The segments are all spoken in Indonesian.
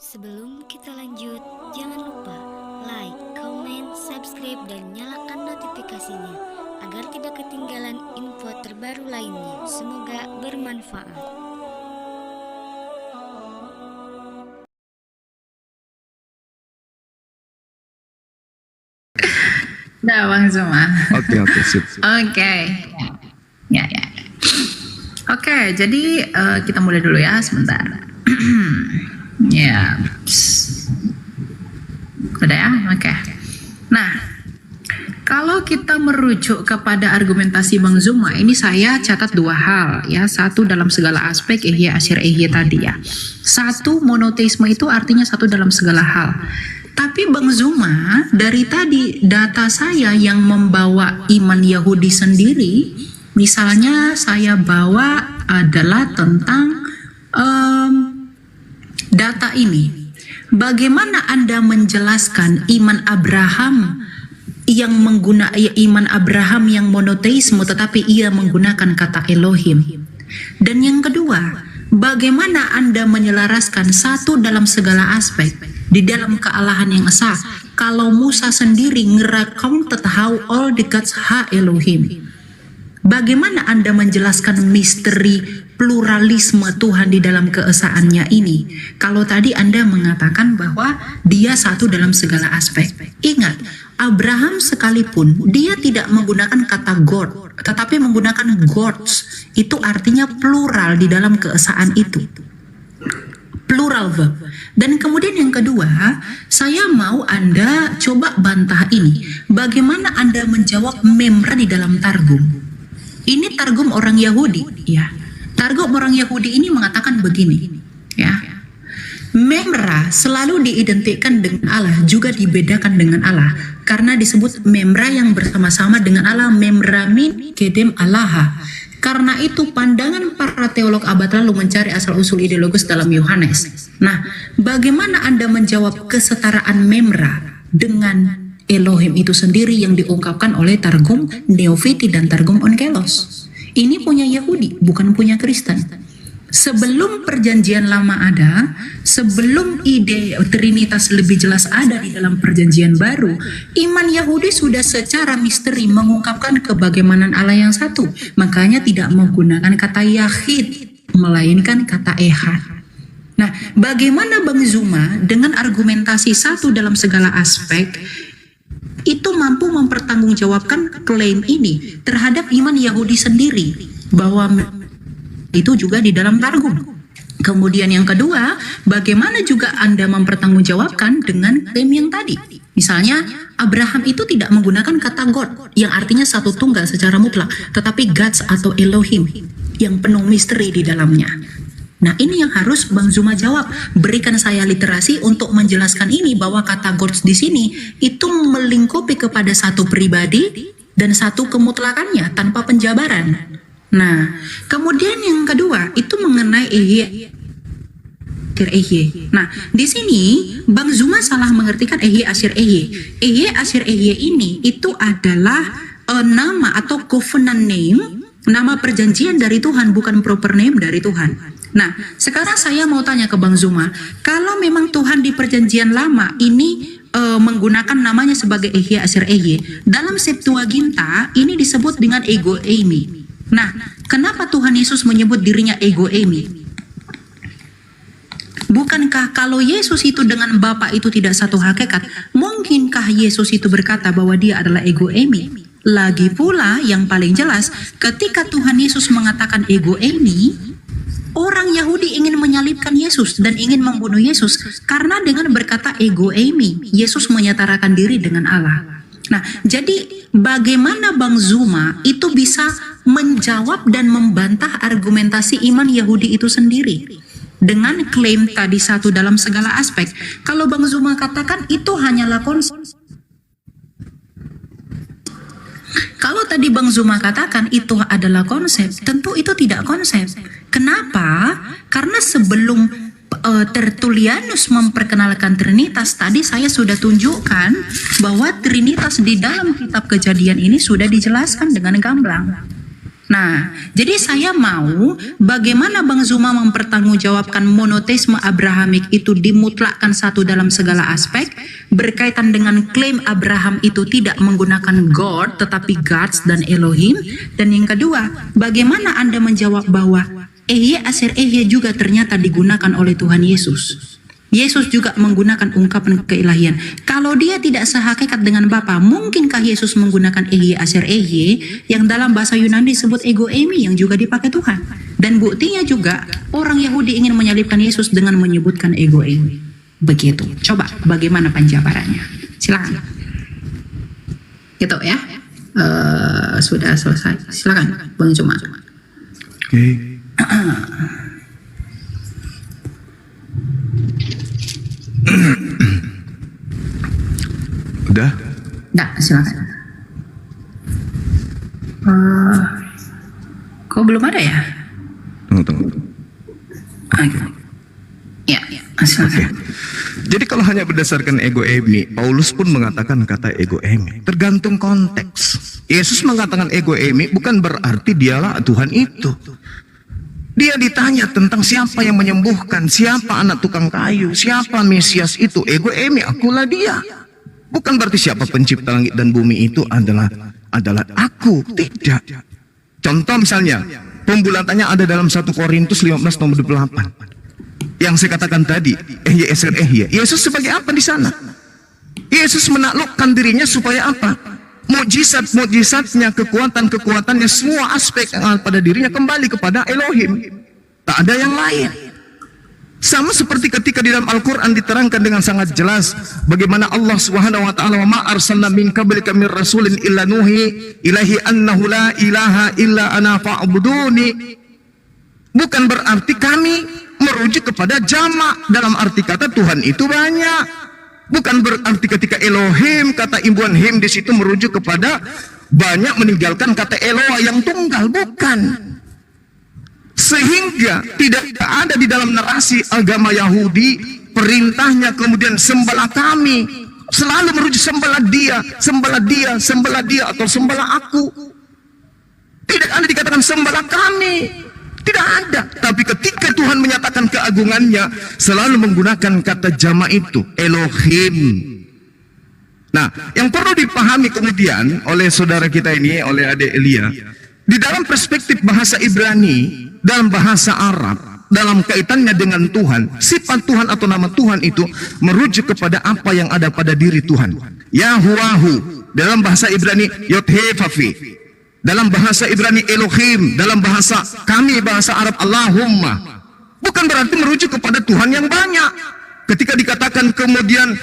Sebelum kita lanjut, jangan lupa like, comment, subscribe, dan nyalakan notifikasinya agar tidak ketinggalan info terbaru lainnya. Semoga bermanfaat. Udah Bang Zuma. Oke, sip. Oke. Ya. Oke, jadi kita mulai dulu ya sebentar. Ya. Udah ya? Oke. Nah, kalau kita merujuk kepada argumentasi Bang Zuma, ini saya catat dua hal ya. Satu, dalam segala aspek ihya asyir ihya tadi ya. Satu, monoteisme itu artinya satu dalam segala hal. Tapi Bang Zuma, dari tadi data saya yang membawa iman Yahudi sendiri, misalnya saya bawa adalah tentang data ini. Bagaimana Anda menjelaskan iman Abraham yang iman Abraham yang monoteisme tetapi ia menggunakan kata Elohim? Dan yang kedua, bagaimana Anda menyelaraskan satu dalam segala aspek di dalam kealahan yang esa kalau Musa sendiri nge-recounted how all the gods ha Elohim? Bagaimana Anda menjelaskan misteri pluralisme Tuhan di dalam keesaannya ini kalau tadi Anda mengatakan bahwa dia satu dalam segala aspek? Ingat, Abraham sekalipun dia tidak menggunakan kata God tetapi menggunakan gods. Itu artinya plural di dalam keesaan itu, plural verb. Dan kemudian yang kedua, saya mau Anda coba bantah ini. Bagaimana Anda menjawab memra di dalam Targum? Ini Targum orang Yahudi, ya. Targum orang Yahudi ini mengatakan begini, ya. Memra selalu diidentikan dengan Allah, juga dibedakan dengan Allah, karena disebut memra yang bersama-sama dengan Allah, memra min kedem Allah. Karena itu pandangan para teolog abad lalu mencari asal-usul ideologis dalam Yohanes. Nah, bagaimana Anda menjawab kesetaraan memra dengan Elohim itu sendiri yang diungkapkan oleh Targum Neofiti dan Targum Onkelos? Ini punya Yahudi, bukan punya Kristen. Sebelum perjanjian lama ada, sebelum ide Trinitas lebih jelas ada di dalam perjanjian baru, iman Yahudi sudah secara misteri mengungkapkan kebagaimanan Allah yang satu. Makanya tidak menggunakan kata Yahid, melainkan kata Ehad. Nah, bagaimana Bang Zuma dengan argumentasi satu dalam segala aspek itu mampu mempertanggungjawabkan klaim ini terhadap iman Yahudi sendiri bahwa itu juga di dalam Targum. Kemudian yang kedua, bagaimana juga Anda mempertanggungjawabkan dengan klaim yang tadi? Misalnya, Abraham itu tidak menggunakan kata God yang artinya satu tunggal secara mutlak, tetapi gods atau Elohim yang penuh misteri di dalamnya. Nah, ini yang harus Bang Zuma jawab. Berikan saya literasi untuk menjelaskan ini bahwa kata gods di sini itu melingkupi kepada satu pribadi dan satu kemutlakannya tanpa penjabaran. Nah, kemudian yang kedua itu mengenai ehye. Nah, di sini Bang Zuma salah mengertikan ehye asyir ehye. Ehye asyir ehye ini itu adalah nama atau covenant name, nama perjanjian dari Tuhan, bukan proper name dari Tuhan. Nah, sekarang saya mau tanya ke Bang Zuma, kalau memang Tuhan di perjanjian lama ini menggunakan namanya sebagai ehye asyir ehye, dalam Septuaginta ini disebut dengan ego eimi. Nah, kenapa Tuhan Yesus menyebut dirinya ego eimi? Bukankah kalau Yesus itu dengan Bapa itu tidak satu hakikat, mungkinkah Yesus itu berkata bahwa dia adalah ego eimi? Lagi pula yang paling jelas, ketika Tuhan Yesus mengatakan ego eimi, orang Yahudi ingin menyalibkan Yesus dan ingin membunuh Yesus karena dengan berkata ego eimi, Yesus menyetarakan diri dengan Allah. Nah, jadi bagaimana Bang Zuma itu bisa menjawab dan membantah argumentasi iman Yahudi itu sendiri dengan klaim tadi satu dalam segala aspek? Kalau Bang Zuma katakan itu hanyalah konsep. Kalau tadi Bang Zuma katakan itu adalah konsep, tentu itu tidak konsep. Kenapa? Karena sebelum Tertullianus memperkenalkan Trinitas, tadi saya sudah tunjukkan bahwa Trinitas di dalam kitab Kejadian ini sudah dijelaskan dengan gamblang. Nah, jadi saya mau bagaimana Bang Zuma mempertanggungjawabkan monoteisme Abrahamik itu dimutlakkan satu dalam segala aspek, berkaitan dengan klaim Abraham itu tidak menggunakan God tetapi gods dan Elohim. Dan yang kedua, bagaimana Anda menjawab bahwa Ehye Aser Ehye juga ternyata digunakan oleh Tuhan Yesus. Yesus juga menggunakan ungkapan keilahian. Kalau dia tidak sehakikat dengan Bapa, mungkinkah Yesus menggunakan Ehye Aser Ehye yang dalam bahasa Yunani disebut ego eimi yang juga dipakai Tuhan? Dan buktinya juga orang Yahudi ingin menyalibkan Yesus dengan menyebutkan ego eimi. Begitu. Coba bagaimana penjabarannya? Silakan. Gitu ya. Sudah selesai. Silakan Bang Zuma. Oke. Udah? Nah, silakan. Kok belum ada ya? Tunggu. Ya, silakan. Jadi kalau hanya berdasarkan ego eimi, Paulus pun mengatakan kata ego eimi. Tergantung konteks. Yesus mengatakan ego eimi bukan berarti dialah Tuhan itu. Dia ditanya tentang siapa yang menyembuhkan, siapa anak tukang kayu, siapa Mesias itu. Ego eimi, akulah dia. Bukan berarti siapa pencipta langit dan bumi itu adalah aku. Tidak. Contoh misalnya, pembulatannya ada dalam 1 Korintus 15 nomor 28. Yang saya katakan tadi, Ehye Aser Ehye. Yesus sebagai apa di sana? Yesus menaklukkan dirinya supaya apa? Mukjizat-mukjizatnya, kekuatan-kekuatannya, semua aspek yang ada pada dirinya kembali kepada Elohim. Tak ada yang lain. Sama seperti ketika di dalam Al-Quran diterangkan dengan sangat jelas bagaimana Allah Subhanahu wa taala, "Wa ma arsalna min qablika min rasulin illa nuhi ilaihi annahu la ilaha illa ana fa'buduni." Bukan berarti kami merujuk kepada jamak dalam arti kata Tuhan itu banyak. Bukan berarti ketika Elohim, kata imbuhan him di situ merujuk kepada banyak meninggalkan kata Eloah yang tunggal, bukan. Sehingga tidak ada di dalam narasi agama Yahudi perintahnya kemudian sembahlah kami, selalu merujuk sembahlah dia, sembahlah dia, sembahlah dia, atau sembahlah aku. Tidak ada dikatakan sembahlah kami. Tidak ada. Tapi ketika Tuhan menyatakan keagungannya, selalu menggunakan kata jama itu, Elohim. Nah, yang perlu dipahami kemudian oleh saudara kita ini, oleh adik Elia, di dalam perspektif bahasa Ibrani, dalam bahasa Arab, dalam kaitannya dengan Tuhan, sifat Tuhan atau nama Tuhan itu merujuk kepada apa yang ada pada diri Tuhan. Yahuwahu, dalam bahasa Ibrani, Yodhefafi. Dalam bahasa Ibrani Elohim, dalam bahasa kami bahasa Arab Allahumma. Bukan berarti merujuk kepada Tuhan yang banyak. Ketika dikatakan kemudian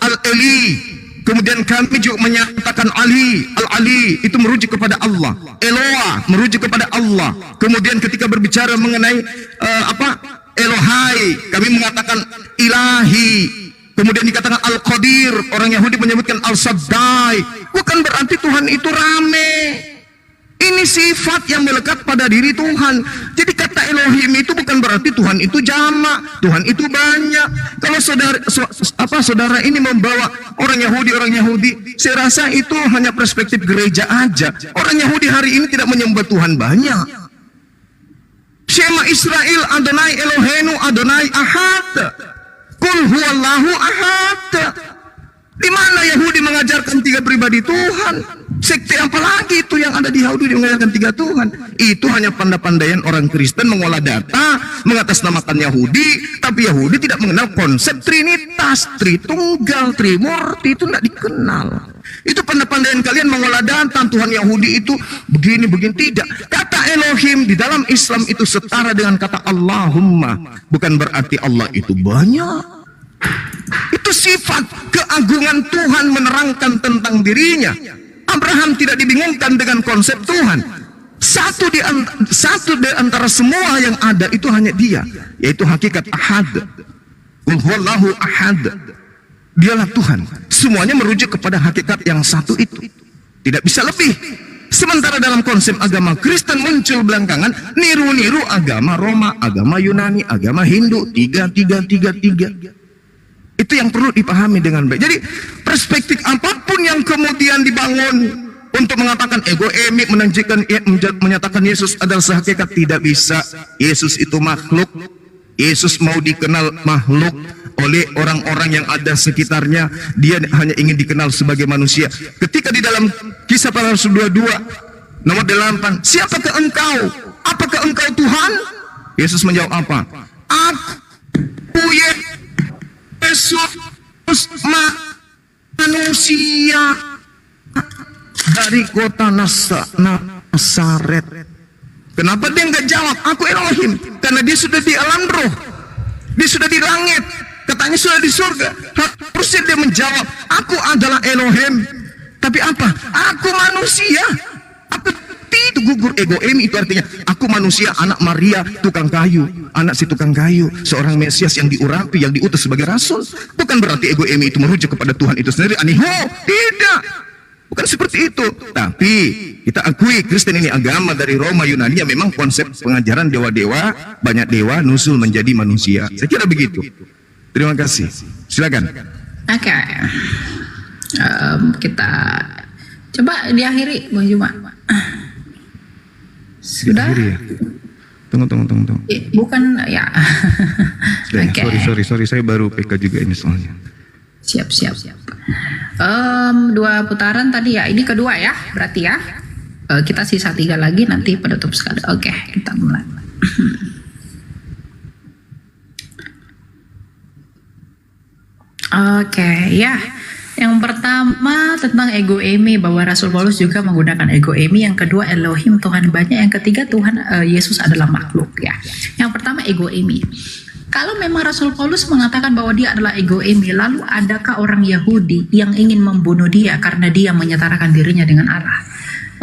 Al-Eli, kemudian kami juga menyatakan Ali, Al-Ali, itu merujuk kepada Allah. Eloah merujuk kepada Allah. Kemudian ketika berbicara mengenai Elohai, kami mengatakan Ilahi. Kemudian dikatakan Al-Qadir, orang Yahudi menyebutkan Al-Shaddai. Bukan berarti Tuhan itu rame. Ini sifat yang melekat pada diri Tuhan. Jadi kata Elohim itu bukan berarti Tuhan itu jamak, Tuhan itu banyak. Kalau saudara ini membawa orang Yahudi, saya rasa itu hanya perspektif gereja aja. Orang Yahudi hari ini tidak menyembah Tuhan banyak. Shema Israel Adonai Eloheinu Adonai Ahad. Kul huwallahu ahad. Di mana Yahudi mengajarkan 3 pribadi Tuhan? Sekte apa lagi itu yang ada di Yahudi mengajarkan 3 Tuhan? Itu hanya pandai-pandaian orang Kristen mengolah data, mengatasnamakan Yahudi, tapi Yahudi tidak mengenal konsep Trinitas, Tritunggal, Trimurti, itu tidak dikenal. Itu pandai-pandaian kalian mengolah data, Tuhan Yahudi itu begini, tidak. Kata Elohim di dalam Islam itu setara dengan kata Allahumma. Bukan berarti Allah itu banyak. Itu sifat keagungan Tuhan menerangkan tentang dirinya. Abraham tidak dibingungkan dengan konsep Tuhan. Satu di antara semua yang ada itu hanya dia, yaitu hakikat ahad. Wallahu ahad. Dialah Tuhan. Semuanya merujuk kepada hakikat yang satu itu. Tidak bisa lebih. Sementara dalam konsep agama Kristen muncul belakangan niru-niru agama Roma, agama Yunani, agama Hindu, 3. Itu yang perlu dipahami dengan baik. Jadi perspektif apapun yang kemudian dibangun Untuk mengatakan ego emi menyatakan Yesus adalah sehakikat, tidak bisa. Yesus itu makhluk. Yesus mau dikenal makhluk oleh orang-orang yang ada sekitarnya. Dia hanya ingin dikenal sebagai manusia. Ketika di dalam Kisah Para Rasul 22 nomor 8, siapakah engkau? Apakah engkau Tuhan? Yesus menjawab apa? Aku Yesus manusia dari kota Nazaret. Kenapa dia nggak jawab aku Elohim? Karena dia sudah di alam roh, dia sudah di langit, katanya sudah di surga. Harusnya dia menjawab aku adalah Elohim. Tapi apa? Aku manusia. Aku itu gugur ego emi, itu artinya aku manusia, anak Maria tukang kayu, anak si tukang kayu, seorang Mesias yang diurapi, yang diutus sebagai rasul. Bukan berarti ego emi itu merujuk kepada Tuhan itu sendiri. Aniho, tidak. Bukan seperti itu. Tapi kita akui Kristen ini agama dari Roma Yunani yang memang konsep pengajaran dewa-dewa, banyak dewa nusul menjadi manusia. Saya kira begitu. Terima kasih. Silakan. Oke. Kita coba diakhiri, Bang Juma. Sudah? Diakhiri ya? Tunggu. Bukan ya. Okay. Sorry, saya baru PK juga ini soalnya. Siap. 2 putaran tadi ya, ini kedua ya, berarti ya. Kita sisa 3 lagi, nanti penutup sekali. Oke, kita mulai. Oke, ya. Yang pertama tentang ego emi, bahwa Rasul Paulus juga menggunakan ego emi. Yang kedua Elohim, Tuhan banyak. Yang ketiga Tuhan Yesus adalah makhluk ya. Yang pertama ego emi. Kalau memang Rasul Paulus mengatakan bahwa dia adalah ego emi, lalu adakah orang Yahudi yang ingin membunuh dia karena dia menyetarakan dirinya dengan Allah?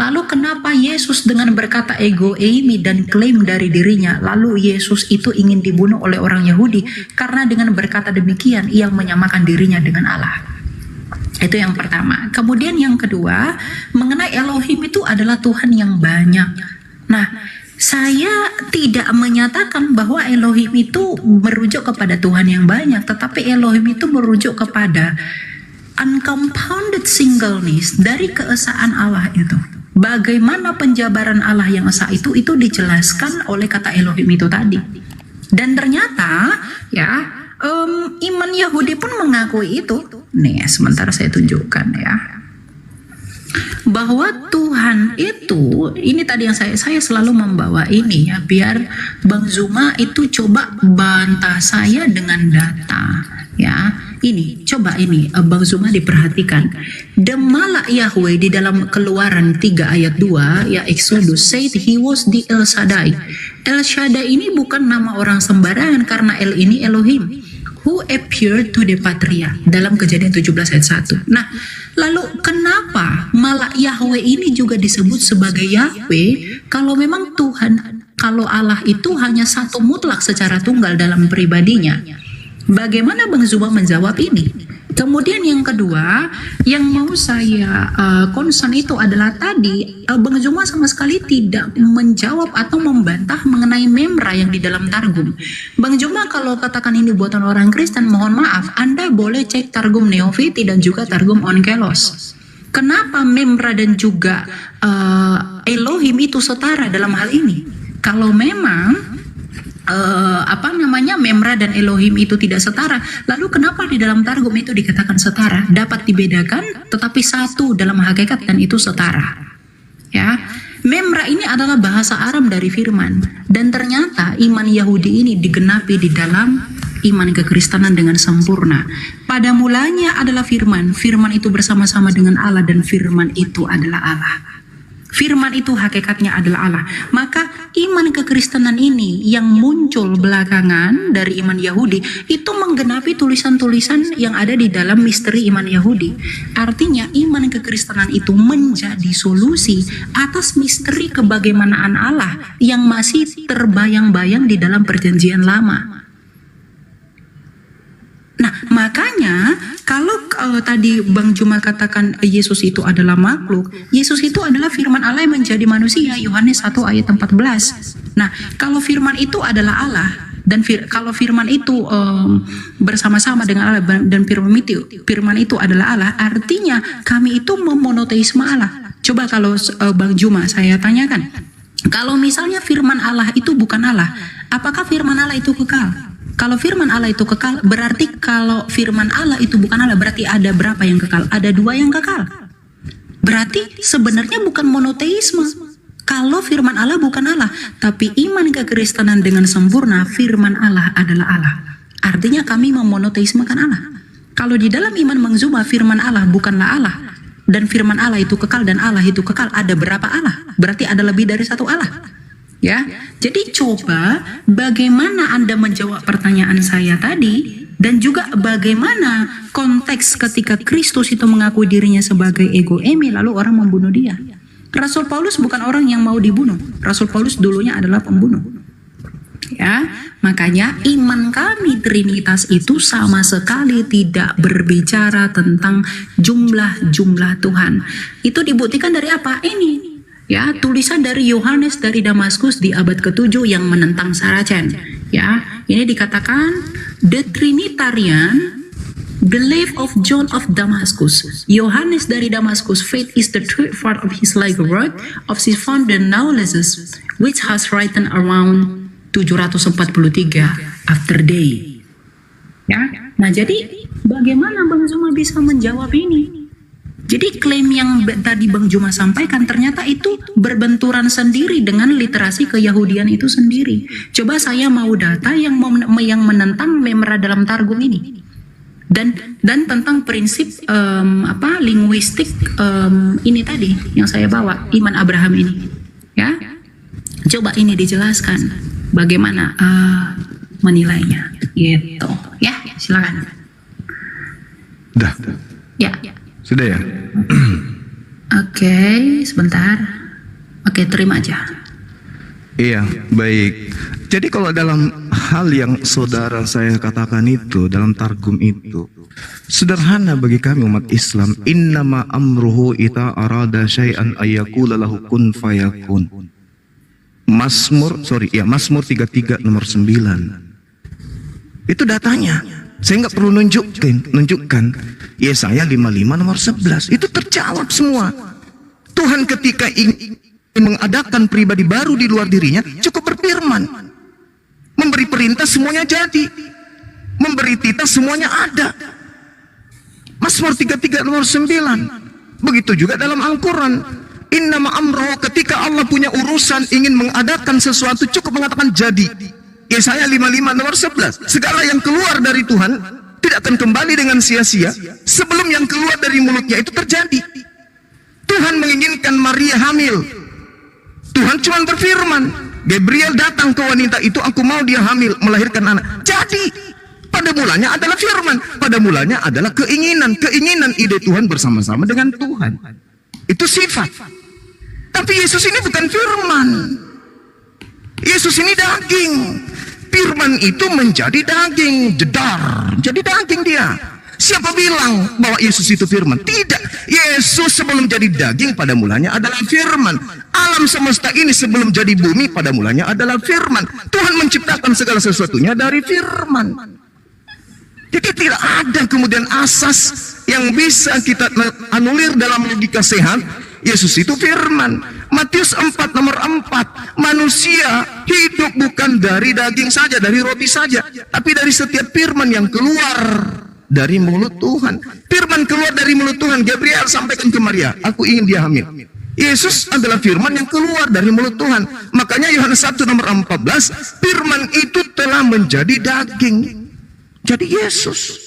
Lalu kenapa Yesus dengan berkata ego emi dan klaim dari dirinya, lalu Yesus itu ingin dibunuh oleh orang Yahudi karena dengan berkata demikian ia menyamakan dirinya dengan Allah? Itu yang pertama. Kemudian yang kedua, mengenai Elohim itu adalah Tuhan yang banyak. Nah, saya tidak menyatakan bahwa Elohim itu merujuk kepada Tuhan yang banyak, tetapi Elohim itu merujuk kepada uncompounded singleness dari keesaan Allah itu. Bagaimana penjabaran Allah yang esa itu dijelaskan oleh kata Elohim itu tadi. Dan ternyata ya iman Yahudi pun mengakui itu. Nih, sementara saya tunjukkan ya, bahwa Tuhan itu, ini tadi yang saya selalu membawa ini ya, biar Bang Zuma itu coba bantah saya dengan data ya. Ini coba ini Bang Zuma diperhatikan. Demala Yahweh di dalam Keluaran 3 ayat 2 ya, Exodus said he was the El Shaddai. El Shaddai ini bukan nama orang sembarangan, karena El ini Elohim who appeared to the Patria dalam Kejadian 17 ayat 1. Nah, lalu kenapa malah Yahweh ini juga disebut sebagai Yahweh kalau memang Tuhan, kalau Allah itu hanya satu mutlak secara tunggal dalam pribadinya? Bagaimana Bang Zuma menjawab ini? Kemudian yang kedua yang mau saya concern itu adalah tadi Bang Zuma sama sekali tidak menjawab atau membantah mengenai memra yang di dalam Targum. Bang Zuma kalau katakan ini buatan orang Kristen, mohon maaf, Anda boleh cek Targum Neofiti dan juga Targum Onkelos. Kenapa memra dan juga Elohim itu setara dalam hal ini? Kalau memang memra dan Elohim itu tidak setara, lalu kenapa di dalam Targum itu dikatakan setara? Dapat dibedakan tetapi satu dalam hakikat dan itu setara ya. Memra ini adalah bahasa Aram dari firman, dan ternyata iman Yahudi ini digenapi di dalam iman kekristenan dengan sempurna. Pada mulanya adalah firman, firman itu bersama-sama dengan Allah dan firman itu adalah Allah. Firman itu hakikatnya adalah Allah. Maka iman kekristenan ini yang muncul belakangan dari iman Yahudi itu menggenapi tulisan-tulisan yang ada di dalam misteri iman Yahudi. Artinya iman kekristenan itu menjadi solusi atas misteri kebagaimanaan Allah yang masih terbayang-bayang di dalam perjanjian lama. Nah, makanya kalau tadi Bang Juma katakan Yesus itu adalah makhluk, Yesus itu adalah firman Allah yang menjadi manusia, Yohanes 1 ayat 14. Nah, kalau firman itu adalah Allah, dan kalau firman itu bersama-sama dengan Allah dan firman itu adalah Allah, artinya kami itu memonoteisme Allah. Coba kalau Bang Juma saya tanyakan, kalau misalnya firman Allah itu bukan Allah, apakah firman Allah itu kekal? Kalau firman Allah itu kekal, berarti kalau firman Allah itu bukan Allah, berarti ada berapa yang kekal? Ada 2 yang kekal. Berarti sebenarnya bukan monoteisme. Kalau firman Allah bukan Allah, tapi iman kekristenan dengan sempurna, firman Allah adalah Allah. Artinya kami memonoteismekan Allah. Kalau di dalam iman Bang Zuma, firman Allah bukanlah Allah, dan firman Allah itu kekal dan Allah itu kekal, ada berapa Allah? Berarti ada lebih dari 1 Allah. Ya, jadi coba bagaimana Anda menjawab pertanyaan saya tadi, dan juga bagaimana konteks ketika Kristus itu mengakui dirinya sebagai ego eimi lalu orang membunuh dia. Rasul Paulus bukan orang yang mau dibunuh. Rasul Paulus dulunya adalah pembunuh. Ya, makanya iman kami Trinitas itu sama sekali tidak berbicara tentang jumlah-jumlah Tuhan. Itu dibuktikan dari apa? Ini. Ya, tulisan dari Yohanes dari Damaskus di abad ke-7 yang menentang Saracen. Ya, ini dikatakan the Trinitarian belief of John of Damascus. Yohanes dari Damaskus, faith is the third part of his life work of his founder Naulesus, which has written around 743 after day. Ya, nah jadi bagaimana Bang Zuma bisa menjawab ini? Jadi klaim yang tadi Bang Juma sampaikan ternyata itu berbenturan sendiri dengan literasi keyahudian itu sendiri. Coba saya mau data yang menentang memra dalam Targum ini. Dan tentang prinsip linguistik ini tadi yang saya bawa, iman Abraham ini. Ya. Coba ini dijelaskan bagaimana menilainya gitu. Ya, silakan. Dah. Ya. Sudah ya? Oke, sebentar. Oke, terima aja. Iya, baik. Jadi kalau dalam hal yang saudara saya katakan itu, dalam Targum itu, sederhana bagi kami umat Islam. Innama amruhu ita arada syai'an ayyakula lahu kun fayakun. Mazmur 33 nomor 9. Itu datanya. Saya nggak perlu nunjukkan. Yesaya 55 nomor 11. Itu terjawab semua. Tuhan ketika ingin mengadakan pribadi baru di luar dirinya, cukup berfirman. Memberi perintah semuanya jadi. Memberi titah semuanya ada. Mazmur 33 nomor 9. Begitu juga dalam Al-Quran. Innama amroh, ketika Allah punya urusan ingin mengadakan sesuatu, cukup mengatakan jadi. Yesaya 55 nomor 11. Segala yang keluar dari Tuhan tidak akan kembali dengan sia-sia sebelum yang keluar dari mulutnya itu terjadi. Tuhan menginginkan Maria hamil. Tuhan cuma berfirman. Gabriel datang ke wanita itu, aku mau dia hamil, melahirkan anak. Jadi pada mulanya adalah firman. Pada mulanya adalah keinginan. Keinginan ide Tuhan bersama-sama dengan Tuhan. Itu sifat. Tapi Yesus ini bukan firman. Yesus ini daging. Firman itu menjadi daging, jedar. Jadi daging dia. Siapa bilang bahwa Yesus itu firman? Tidak. Yesus sebelum jadi daging pada mulanya adalah firman. Alam semesta ini sebelum jadi bumi pada mulanya adalah firman. Tuhan menciptakan segala sesuatunya dari firman. Jadi tidak ada kemudian asas yang bisa kita anulir dalam logika sehat. Yesus itu firman. Matius 4 nomor 4. Manusia hidup bukan dari daging saja, dari roti saja, tapi dari setiap firman yang keluar dari mulut Tuhan. Firman keluar dari mulut Tuhan. Gabriel sampaikan ke Maria, aku ingin dia hamil. Yesus adalah firman yang keluar dari mulut Tuhan. Makanya Yohanes 1 nomor 14, firman itu telah menjadi daging. Jadi Yesus.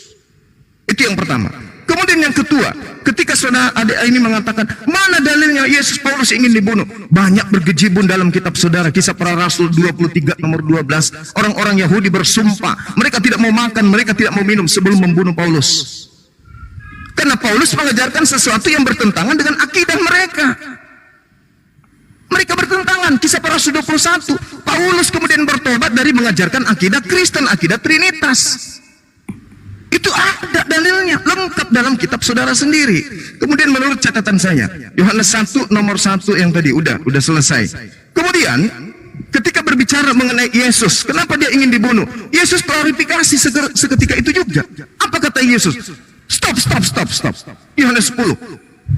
Itu yang pertama. Kemudian yang kedua, ketika saudara adik ini mengatakan, mana dalilnya Yesus Paulus ingin dibunuh? Banyak bergejibun dalam kitab saudara. Kisah Para Rasul 23 nomor 12. Orang-orang Yahudi bersumpah, mereka tidak mau makan, mereka tidak mau minum sebelum membunuh Paulus. Karena Paulus mengajarkan sesuatu yang bertentangan dengan akidah mereka. Mereka bertentangan. Kisah Para Rasul 21. Paulus kemudian bertobat dari mengajarkan akidah Kristen, akidah Trinitas. Itu ada dalilnya, lengkap dalam kitab saudara sendiri. Kemudian menurut catatan saya, Yohanes 1 nomor 1 yang tadi udah selesai. Kemudian ketika berbicara mengenai Yesus, kenapa dia ingin dibunuh? Yesus klarifikasi seketika itu juga. Apa kata Yesus? Stop. Yohanes 10.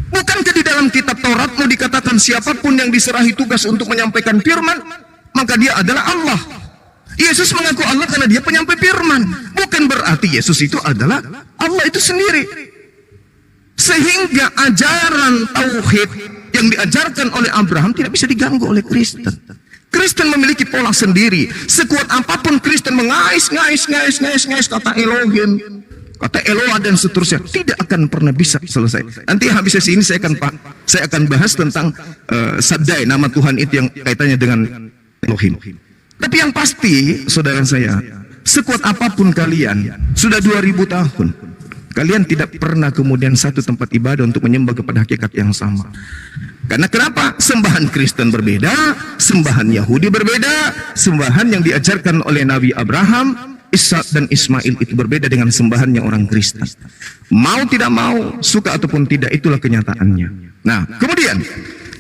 Bukankah di dalam kitab Taurat mau dikatakan siapapun yang diserahi tugas untuk menyampaikan firman, maka dia adalah Allah. Yesus mengaku Allah karena dia penyampai firman. Bukan berarti Yesus itu adalah Allah itu sendiri. Sehingga ajaran tauhid yang diajarkan oleh Abraham tidak bisa diganggu oleh Kristen. Kristen memiliki pola sendiri. Sekuat apapun Kristen mengais kata Elohim, kata Eloah dan seterusnya, tidak akan pernah bisa selesai. Nanti habis sesi ini saya akan bahas tentang Shaddai, nama Tuhan itu yang kaitannya dengan Elohim. Tapi yang pasti, saudara saya, sekuat apapun kalian, sudah 2000 tahun, kalian tidak pernah kemudian satu tempat ibadah untuk menyembah kepada hakikat yang sama. Karena kenapa? Sembahan Kristen berbeda, sembahan Yahudi berbeda, sembahan yang diajarkan oleh Nabi Abraham, Ishak dan Ismail itu berbeda dengan sembahannya orang Kristen. Mau tidak mau, suka ataupun tidak, itulah kenyataannya. Nah, kemudian,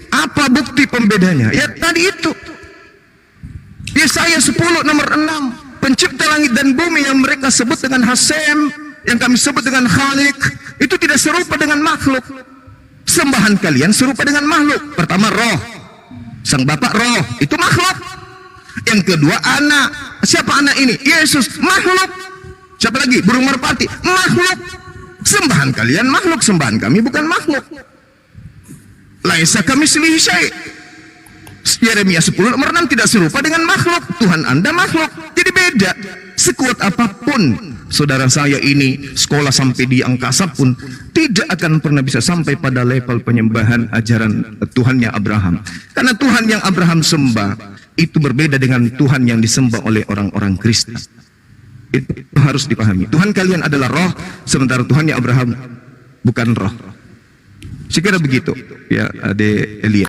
apa bukti pembedanya? Ya tadi itu. Yesaya 10 nomor 6, pencipta langit dan bumi yang mereka sebut dengan Hasem, yang kami sebut dengan Khalik, itu tidak serupa dengan makhluk. Sembahan kalian serupa dengan makhluk. Pertama roh, sang bapak roh, itu makhluk. Yang kedua anak. Siapa anak ini? Yesus, makhluk. Siapa lagi? Burung merpati, makhluk. Sembahan kalian makhluk, sembahan kami bukan makhluk. Laisa kamislihi syai'. Yeremia 10 nomor 6 tidak serupa dengan makhluk. Tuhan Anda makhluk, jadi beda. Sekuat apapun saudara saya ini sekolah sampai di angkasa pun tidak akan pernah bisa sampai pada level penyembahan ajaran Tuhannya Abraham. Karena Tuhan yang Abraham sembah itu berbeda dengan Tuhan yang disembah oleh orang-orang Kristen. Itu harus dipahami. Tuhan kalian adalah roh, sementara Tuhannya Abraham bukan roh. Sekira begitu ya, Ade Elia.